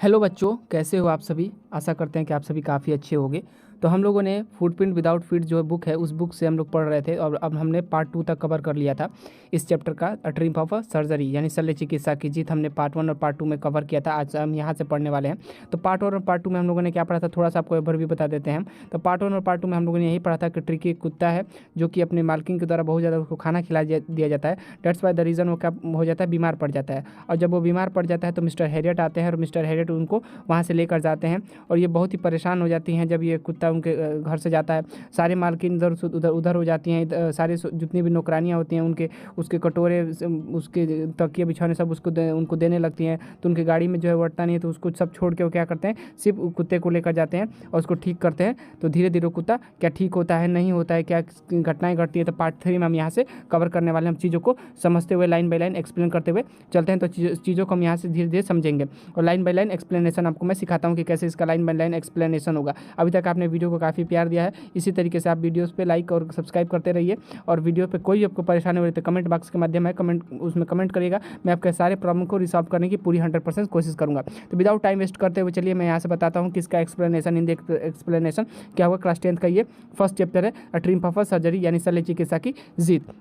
Hello बच्चों, कैसे हो आप सभी। आशा करते हैं कि आप सभी काफ़ी अच्छे होंगे। तो हम लोगों ने फुटप्रिंट विदाउट फीट जो बुक है उस बुक से हम लोग पढ़ रहे थे और अब हमने पार्ट 2 तक कवर कर लिया था इस चैप्टर का। अ ट्रिम्प ऑफ सर्जरी यानी शल्य चिकित्सा की जीत हमने पार्ट 1 और पार्ट 2 में कवर किया था। आज हम यहाँ से पढ़ने वाले हैं। तो पार्ट 1 और पार्ट 2 में हम लोगों ने क्या पढ़ा था, थोड़ा सा आपको ओवरव्यू बता देते हैं। तो पार्ट 1 और पार्ट 2 में हम लोगों ने यही पढ़ा था कि ट्रिकी एक कुत्ता है जो कि अपने मालकिन के द्वारा बहुत ज़्यादा उसको खाना खिला दिया जाता है। डेट्स वाई द रीज़न वो क्या हो जाता है, बीमार पड़ जाता है। और जब वो बीमार पड़ जाता है तो मिस्टर हैरियट आते हैं और मिस्टर हैरियट उनको वहाँ से लेकर जाते हैं। और ये बहुत ही परेशान हो जाती हैं जब ये कुत्ता उनके घर से जाता है। सारे मालकिन इधर उधर उधर हो जाती हैं। सारे जितनी भी नौकरानियाँ होती हैं उनके उसके कटोरे उसके तकिए बिछौने सब उनको देने लगती हैं। तो उनकी गाड़ी में जो है वर्ता नहीं है, तो उसको सब छोड़ के वो क्या करते हैं, सिर्फ कुत्ते को लेकर जाते हैं और उसको ठीक करते हैं। तो धीरे धीरे कुत्ता क्या ठीक होता है, नहीं होता है, क्या घटनाएं घटती है, तो पार्ट 3 में हम यहाँ से कवर करने वाले हैं। हम चीज़ों को समझते हुए लाइन बाय लाइन एक्सप्लेन करते हुए चलते हैं। तो चीज़ों को हम यहाँ से धीरे धीरे समझेंगे और लाइन बाय लाइन एक्सप्लेनेशन आपको मैं सिखाता हूँ कि कैसे इसका लाइन बाय लाइन एक्सप्लेनेशन होगा। अभी तक आपने वीडियो को काफ़ी प्यार दिया है, इसी तरीके से आप वीडियोस पे लाइक और सब्सक्राइब करते रहिए। और वीडियो पे कोई आपको परेशानी हो रही है तो कमेंट बॉक्स के माध्यम है उसमें कमेंट करिएगा। मैं आपके सारे प्रॉब्लम को रिसॉल्व करने की पूरी 100% कोशिश करूँगा। तो विदाउट टाइम वेस्ट करते हुए चलिए मैं यहाँ से बताता हूँ कि इसका एक्सप्लेनेशन इन एक्सप्लेनेशन क्या होगा। क्लास 10th का ये फर्स्ट चैप्टर है, अ ट्रिम्प ऑफ सर्जरी यानी शल्य चिकित्सा की जीत।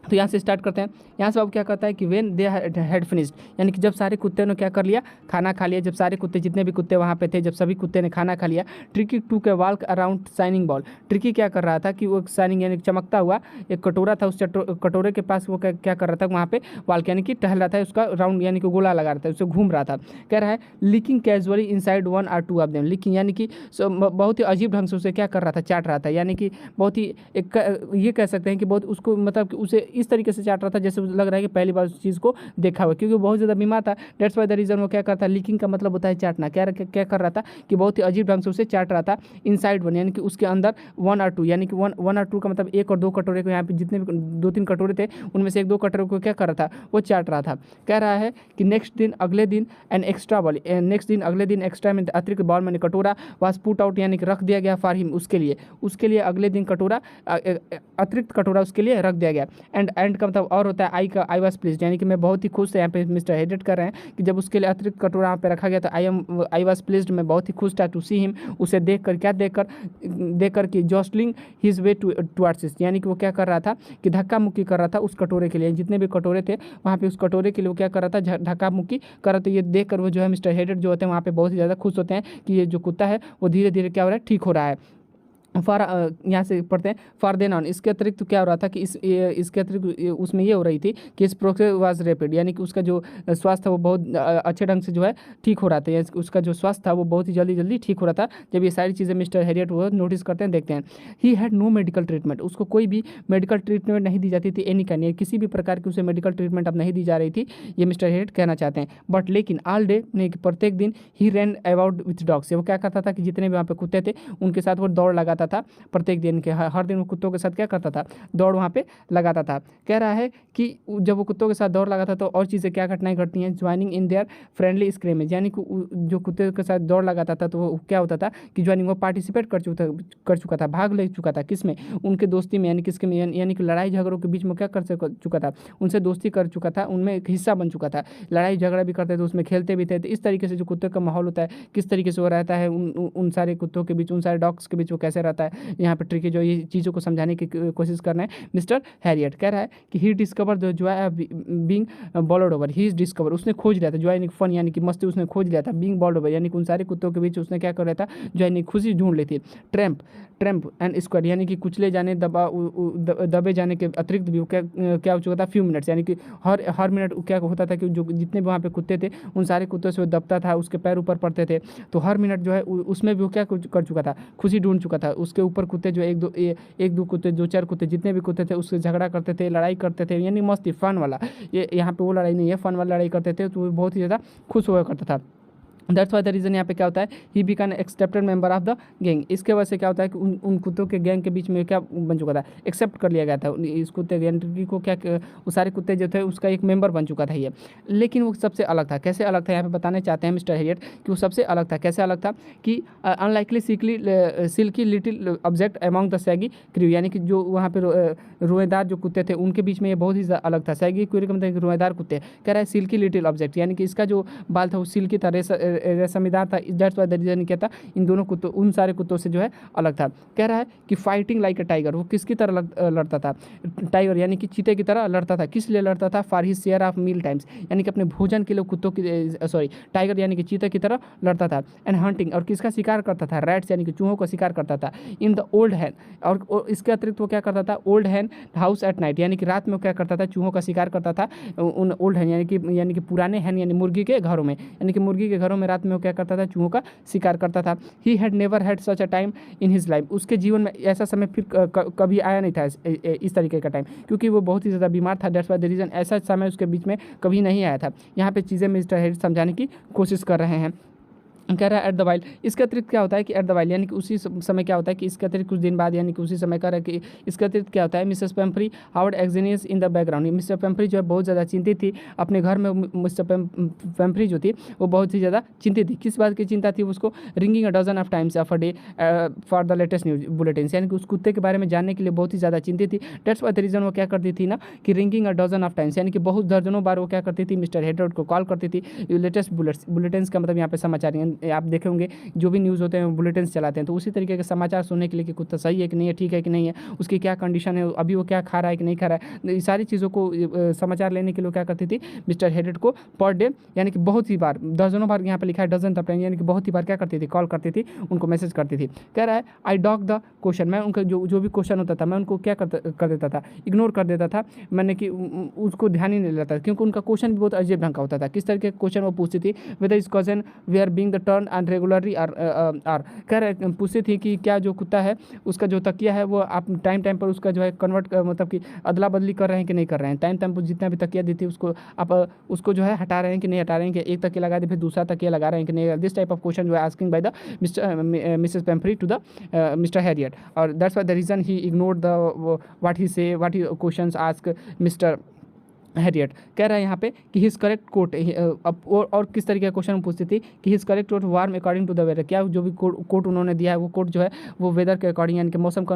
तो यहाँ से स्टार्ट करते हैं। यहाँ से अब क्या कहता है कि व्हेन दे हैड फिनिश्ड, यानी कि जब सारे कुत्ते ने क्या कर लिया, खाना खा लिया। जब सारे कुत्ते जितने भी कुत्ते वहाँ पे थे, जब सभी कुत्ते ने खाना खा लिया, ट्रिकी टू के walk around shining ball. Tricky क्या कर रहा था कि वो शाइनिंग यानी चमकता हुआ एक कटोरा था, उस कटोरे के पास वो क्या कर रहा था, वहाँ पे वॉक यानी कि टहल रहा था, उसका राउंड यानी कि गोला लगा रहा था, उससे घूम रहा था। कह रहा है leaking casually inside 1 or 2 of them. Leaking यानी कि बहुत ही अजीब ढंग से उसे क्या कर रहा था, चाट रहा था। यानी कि बहुत ही ये कह सकते हैं कि बहुत उसको मतलब उसे इस तरीके से चाट रहा था जैसे लग रहा है कि पहली बार उस चीज़ को देखा हुआ, क्योंकि बहुत ज़्यादा बीमार था। डेट्स वाई द रीज़न वो क्या करता है, लीकिंग का मतलब होता है चाटना। क्या कर रहा था कि बहुत ही अजीब ढंग से उसे चाट रहा था। इनसाइड 1 यानी कि उसके अंदर 1 or 2 यानी कि 1 or 2 का मतलब 1 और 2 कटोरे को, यहाँ पे जितने भी 2-3 कटोरे थे उनमें से 1-2 कटोरे को क्या कर रहा था, वो चाट रहा था। कह रहा है कि नेक्स्ट दिन अगले दिन एन एक्स्ट्रा बॉल, नेक्स्ट दिन अगले दिन एक्स्ट्रा में अतिरिक्त बॉल मैंने कटोरा वाज पुट आउट यानी कि रख दिया गया फॉर हिम, उसके लिए अगले दिन कटोरा अतिरिक्त कटोरा उसके लिए रख दिया गया। एंड का मतलब और होता है आई वाज प्लीज्ड, यानी कि मैं बहुत ही खुश था। यहाँ पे मिस्टर हैरियट कर रहे हैं कि जब उसके लिए अतिरिक्त कटोरा यहाँ पे रखा गया तो आई वाज प्लीज्ड, मैं बहुत ही खुश था टू सी हिम, उसे देखकर कि जॉस्लिंग हिज वे टुवर्ड्स इट, यानी कि वो क्या कर रहा था कि धक्का मुक्की कर रहा था उस कटोरे के लिए। जितने भी कटोरे थे वहाँ पे उस कटोरे के लिए वो क्या कर रहा था, धक्का मुक्की कर रहा था। ये देखकर वो जो है मिस्टर हैरियट जो होते हैं वहाँ पे बहुत ही ज़्यादा खुश होते हैं कि ये जो कुत्ता है वो धीरे धीरे क्या हो रहा है, ठीक हो रहा है। यहाँ से पढ़ते हैं फॉर देन ऑन। इसके अतिरिक्त तो क्या हो रहा था कि इसके अतिरिक्त उसमें ये हो रही थी कि इस प्रोग्रेस वाज रैपिड, यानी कि उसका जो स्वास्थ्य था वो बहुत अच्छे ढंग से जो है ठीक हो रहा था, यानी उसका जो स्वास्थ्य था वो बहुत ही जल्दी ठीक हो रहा था। जब ये सारी चीज़ें मिस्टर हैरियट वो नोटिस करते हैं, देखते हैं। He had no medical treatment, उसको कोई भी मेडिकल ट्रीटमेंट नहीं दी जाती थी, एनी काइंड, किसी भी प्रकार की उसे मेडिकल ट्रीटमेंट अब नहीं दी जा रही थी, ये मिस्टर हैरियट कहना चाहते हैं। बट लेकिन ऑल डे, प्रत्येक दिन ही रैन अबाउट विथ डॉग्स, वो क्या करता था कि जितने भी वहाँ पे कुत्ते थे उनके साथ वो दौड़ लगाता था। प्रत्येक दिन के हर दिन वो कुत्तों के साथ क्या करता था, दौड़ वहाँ पे लगाता था। कह रहा है कि जब वो कुत्तों के साथ दौड़ लगाता तो और चीज़ें क्या घटनाएं घटती हैं, ज्वाइनिंग इन देयर फ्रेंडली स्क्रीमेज, यानी कि जो कुत्ते के साथ दौड़ लगाता था तो वो क्या होता था कि ज्वाइनिंग वो पार्टिसिपेट कर चुका था, भाग ले चुका था, किसमें, उनके दोस्ती में, यानी किसके में, यानी कि लड़ाई झगड़ों के बीच में क्या कर चुका था, उनसे दोस्ती कर चुका था, उनमें एक हिस्सा बन चुका था। लड़ाई झगड़ा भी करते थे, उसमें खेलते भी थे। तो इस तरीके से जो कुत्ते का माहौल होता है, किस तरीके से वो रहता है उन सारे कुत्तों के बीच, उन सारे डॉग्स के बीच वो कैसे रहता है, यहाँ पे ट्रिकी जो ये चीज़ों को समझाने की कोशिश कर रहे हैं मिस्टर हैरियट। कह रहा है कि he discover the joy being bowled over, he discover, उसने खोज लिया था, जॉय यानी फन यानी कि मस्ती, उसने खोज लिया था, बीइंग बॉल्ड ओवर यानी कि उन सारे कुत्तों के बीच उसने क्या कर रहा था, जो यानी खुशी ढूंढ ली थी। ट्रैम्प एंड स्क्वाड, यानी कि कुचले जाने दबे जाने के अतिरिक्त भी क्या हो चुका था, फ्यू मिनट्स, यानी कि हर मिनट क्या होता था कि जो जितने भी वहाँ पे कुत्ते थे उन सारे कुत्तों से वो दबता था, उसके पैर ऊपर पड़ते थे। तो हर मिनट जो है उसमें भी वो क्या कर चुका था, खुशी ढूंढ चुका था। उसके ऊपर कुत्ते जो एक दो कुत्ते, 2-4 कुत्ते जितने भी कुत्ते थे उससे झगड़ा करते थे, लड़ाई करते थे, यानी मस्ती फन वाला। ये यहाँ पे वो लड़ाई नहीं है, फन वाला लड़ाई करते थे, तो वो बहुत ही ज़्यादा खुश हुआ करता था। दैट्स वाई द रीज़न यहाँ पे क्या होता है, he became accepted member of the gang. इसके वजह से क्या होता है कि उन कुत्तों के गैंग के बीच में क्या बन चुका था, एक्सेप्ट कर लिया गया था इस कुत्ते गैंग को, क्या वो सारे कुत्ते जो थे उसका एक मेंबर बन चुका था ये। लेकिन वो सबसे अलग था, कैसे अलग था यहाँ पे बताने चाहते हैं मिस्टर हैरियट कि वो सबसे अलग था। कैसे अलग था कि unlikely silky little object among the shaggy crew, यानी कि जो वहाँ पे रोएदार जो कुत्ते थे उनके बीच में ये बहुत ही अलग था। सैगी क्रू का मतलब रोएदार कुत्ते। कह रहा है सिल्की लिटिल ऑब्जेक्ट, यानी कि इसका जो बाल था वो सिल्की था, रेशमीदार था, दैट्स वाई द रीज़न क्या था, इन दोनों कुत्तों, उन सारे कुत्तों से जो है अलग था। कह रहा है कि फाइटिंग लाइक अ टाइगर, वो किसकी तरह लड़ता था, टाइगर यानी कि चीते की तरह लड़ता था। किस लिए लड़ता था, for his share of meal times, यानी कि अपने भोजन के लिए कुत्तों की सॉरी टाइगर यानी कि चीते की तरह लड़ता था। एंड हंटिंग, और किसका शिकार करता था, रैट्स यानी कि चूहों का शिकार करता था। इन द ओल्ड हैन, और इसके अतिरिक्त वो क्या करता था, old hen house at night, यानी कि रात में वो क्या करता था, चूहों का शिकार करता था उन ओल्ड हैन यानी कि पुराने हैन यानी मुर्गी के घरों में, यानी कि मुर्गी के घरों में रात में वो क्या करता था, चूहों का शिकार करता था। He had never had such a time in his life, उसके जीवन में ऐसा समय फिर कभी आया नहीं था इस तरीके का टाइम, क्योंकि वो बहुत ही ज़्यादा बीमार था। दैट्स व्हाई द रीज़न, ऐसा समय उसके बीच में कभी नहीं आया था। यहाँ पे चीज़ें मिस्टर हेड समझाने की कोशिश कर रहे हैं। कह रहा है एट द वाइल, इसके अतिरिक्त क्या होता है कि एट द वाइल यानी कि उसी समय क्या होता है कि इसके अतिरिक्त कुछ दिन बाद यानी कि उसी समय कह रहा है कि इसके अतिरिक्त क्या होता है, मिसेस पेम्फ्री हाउड एग्जीनियस in the background, Mr Pumphrey जो है बहुत ज़्यादा चिंतित थी अपने घर में। मिस्टर पेम्फ्री जो थी वो बहुत ही ज़्यादा चिंतित थी। किस बात की चिंता थी उसको, ringing a dozen of times of a day for the latest news bulletin, यानी कि उस कुत्ते के बारे में जानने के लिए बहुत ही ज़्यादा चिंतित थी। डेट्स व्हाई द रीज़न, वो क्या करती थी ना कि ringing a dozen of times, यानी कि बहुत दर्जनों बार वो क्या करती थी, मिस्टर हेडवर्ड को कॉल करती थी। लेटेस्ट बुलेटिन्स का मतलब यहाँ पे समाचार, आप देखे होंगे जो भी न्यूज़ होते हैं बुलेटिन्स चलाते हैं, तो उसी तरीके के समाचार सुनने के लिए कि कुत्ता सही है कि नहीं है, ठीक है कि नहीं है, उसकी क्या कंडीशन है, अभी वो क्या खा रहा है कि नहीं खा रहा है, ये सारी चीज़ों को समाचार लेने के लिए क्या करती थी मिस्टर हेडेड को पर डे, यानी कि बहुत ही बार, दर्जनों बार, यहाँ पे लिखा है डजन तक, यानी कि बहुत ही बार क्या करती थी, कॉल करती थी, उनको मैसेज करती थी। कह रहा है आई डॉग द क्वेश्चन, मैं उनका जो भी क्वेश्चन होता था मैं उनको क्या कर देता था, इग्नोर कर देता था, मैंने कि उसको ध्यान ही नहीं लेता, क्योंकि उनका क्वेश्चन भी बहुत अजीब ढंग का होता था। किस तरह के क्वेश्चन वो पूछती थी, whether his cushion were being the turn and regularly are, कह रहे पूछती थी कि क्या जो कुत्ता है उसका जो तकिया है वो आप टाइम पर उसका जो है कन्वर्ट मतलब कि अदला बदली कर रहे हैं कि नहीं कर रहे हैं, टाइम पर जितना भी तकिया दी थी उसको आप उसको जो है हटा रहे हैं कि नहीं हटा रहे हैं, कि एक तकिया लगा दे फिर दूसरा तकिया लगा रहे हैं कि नहीं। दिस टाइप ऑफ क्वेश्चन जो है asking by the Mrs Pumphrey to the mister Herriot, और that's why the reason he ignored the what he say what he questions ask Mr Herriot. कह रहा है यहाँ पे कि हिज करेक्ट कोट, और किस तरीके का क्वेश्चन पूछती थी कि his correct coat warm according to the weather, क्या जो भी कोट उन्होंने दिया है वो कोट जो है वो वेदर के अकॉर्डिंग यानी कि मौसम का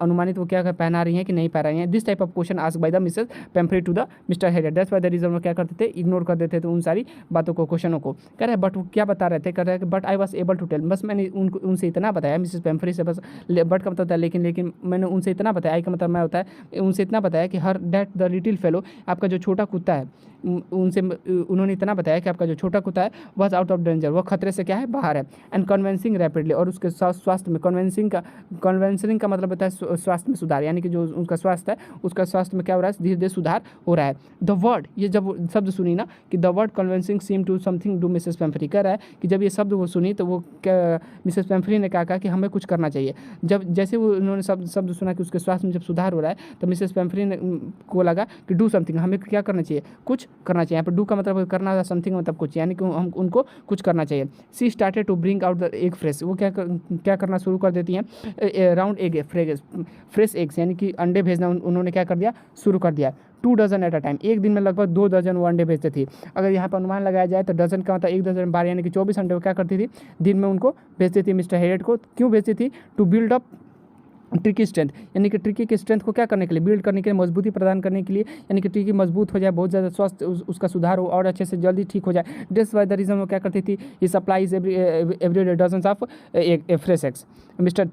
अनुमानित वो क्या पहना रही हैं कि नहीं पहना रही हैं। This type of question ask by the Mrs Pumphrey to the mister Herriot, that's why the reason वो क्या करते थे, इग्नोर कर देते थे उन सारी बातों को, क्वेश्चनों को। कह रहे हैं बट वो क्या बता रहे थे, कह रहे हैं कि but I was able to tell, बस मैंने उनसे इतना बताया, मिसेस पेम्फ्री से, बस बट का मतलब होता है लेकिन मैंने उनसे इतना बताया, आई का मतलब मैं होता है उनसे इतना बताया कि her that the little fellow, आपका जो छोटा कुत्ता है, उनसे उन्होंने इतना बताया कि आपका जो छोटा कुत्ता है वॉज आउट ऑफ डेंजर, वो खतरे से क्या है, बाहर है। एंड कन्वेंसिंग रैपिडली, और उसके स्वास्थ्य में कन्वेंसिंग का मतलब होता है स्वास्थ्य में सुधार, यानी कि जो उनका स्वास्थ्य है उसका स्वास्थ्य में क्या हो रहा है, धीरे धीरे सुधार हो रहा है। द वर्ड, ये जब शब्द सुनी ना कि the word convincing seem to something do Mrs Pumphrey, कह रहा है कि जब ये शब्द वो सुनी तो वो मिसेस पेम्फ्री ने कहा कि हमें कुछ करना चाहिए। जब जैसे वो उन्होंने शब्द सुना कि उसके स्वास्थ्य में जब सुधार हो रहा है तो मिसेस पेम्फ्री ने को लगा कि डू समथिंग, हमें क्या करना चाहिए, कुछ करना चाहिए। यहाँ पर डू का मतलब करना, समथिंग मतलब कुछ, यानी कि हम उनको कुछ करना चाहिए। She started to bring out the egg fresh, वो क्या करना शुरू कर देती हैं, राउंड एग फ्रेश एग्स, यानी कि अंडे भेजना उन्होंने क्या कर दिया, शुरू कर दिया। 2 डजन एट अ टाइम, एक दिन में लगभग 2 डजन वो अंडे भेजते थी। अगर यहाँ पर अनुमान लगाया जाए तो डजन का मतलब 1 डजन बार, यानी कि 24 अंडे वो क्या करती थी, दिन में उनको भेजती थी मिस्टर हैरियट को। क्यों भेजती थी, to build up Tricki strength, यानी कि ट्रिकी की स्ट्रेंथ को क्या करने के लिए, बिल्ड करने के लिए, मजबूती प्रदान करने के लिए, यानी कि ट्रिकी मजबूत हो जाए, बहुत ज़्यादा स्वास्थ्य उसका सुधार हो और अच्छे से जल्दी ठीक हो जाए। दिस वाई द रीजन वो क्या करती थी, ये supplies every day dozens of fresh eggs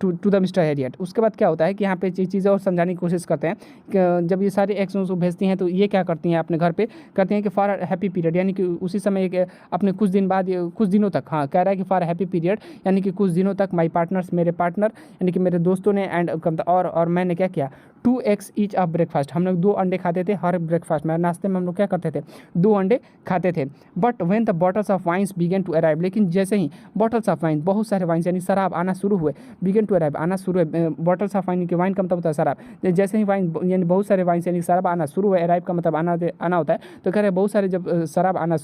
to the mister Herriot. उसके बाद क्या होता है कि यहाँ पे चीज़ें और समझाने की कोशिश करते हैं कि जब ये सारे एग्स उसको भेजती हैं तो ये क्या करती हैं अपने घर पे, करती हैं कि फॉर हैप्पी पीरियड, यानी कि उसी समय एक अपने कुछ दिन बाद, कुछ दिनों तक, हाँ कह रहा है कि फॉर हैप्पी पीरियड, यानी कि कुछ दिनों तक माई पार्टनर्स, मेरे पार्टनर यानी कि मेरे दोस्तों ने, एंड और मैंने क्या किया, 2 eggs ईच ऑफ ब्रेकफास्ट, हम लोग 2 अंडे खाते थे हर ब्रेकफास्ट में, नाश्ते में हम लोग क्या करते थे, 2 अंडे खाते थे। But when the bottles of wines began to arrive, लेकिन जैसे ही बॉटल्स ऑफ वाइन, बहुत सारे वाइन्स यानी शराब आना शुरू हुए, बिगेन टू अराइव आना शुरू हुए, बॉटल्स ऑफ वाइन के वाइन का मतलब होता है शराब, जैसे ही वाइन यानी बहुत सारे वाइन्स यानी शराब आना शुरू हुए, अराइव का मतलब आना होता है, तो कह रहे हैं बहुत सारे जब शराब आने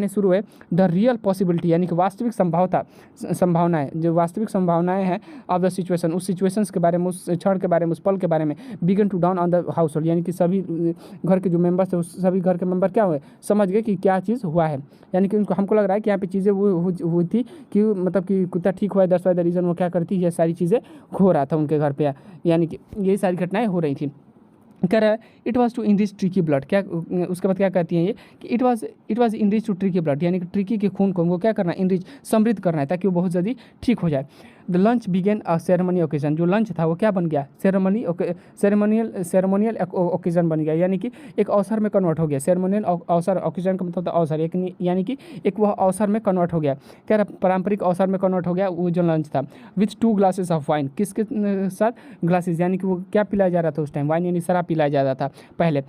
शुरू हुए, द रियल पॉसिबिलिटी यानी कि वास्तविक संभावनाएं, जो वास्तविक संभावनाएं हैं ऑफ द सिचुएशन, उस सिचुएशंस के बारे में, उस क्षण के बारे में, उस पल के बारे में, began to down on the household, यानी कि सभी घर के जो मेंबर्स थे उस सभी घर के मेंबर क्या हुए, समझ गए कि क्या चीज़ हुआ है। यानी कि हमको लग रहा है कि यहाँ पे चीज़ें हुई थी कि मतलब कि कुत्ता ठीक हुआ है, दैट्स व्हाई द रीजन वो क्या करती है, ये सारी चीज़ें हो रहा था उनके घर पे, यानी कि यही सारी घटनाएं हो रही थी। कह रहा है it was to enrich Tricki blood, क्या उसके बाद क्या कहती हैं ये कि it was enrich to Tricki blood, यानी कि ट्रिकी के खून को हमको क्या करना है, इनरिच समृद्ध करना है ताकि वो बहुत जल्दी ठीक हो जाए। The lunch began a ceremony occasion, जो लंच था वो क्या बन गया, सेरेमोनियल ओकेजन बन गया, यानी कि एक अवसर में कन्वर्ट हो गया। सेरेमोनियल अवसर, ओकेजन का मतलब अवसर, एक यानी कि एक वह अवसर में कन्वर्ट हो गया, क्या रहा, पारंपरिक अवसर में कन्वर्ट हो गया वो जो लंच था। विथ 2 ग्लासेस ऑफ वाइन, किसके साथ, ग्लासेस, यानी कि वो क्या पिलाया जा रहा था उस टाइम, वाइन यानी शराब पिलाया जा रहा था पहले।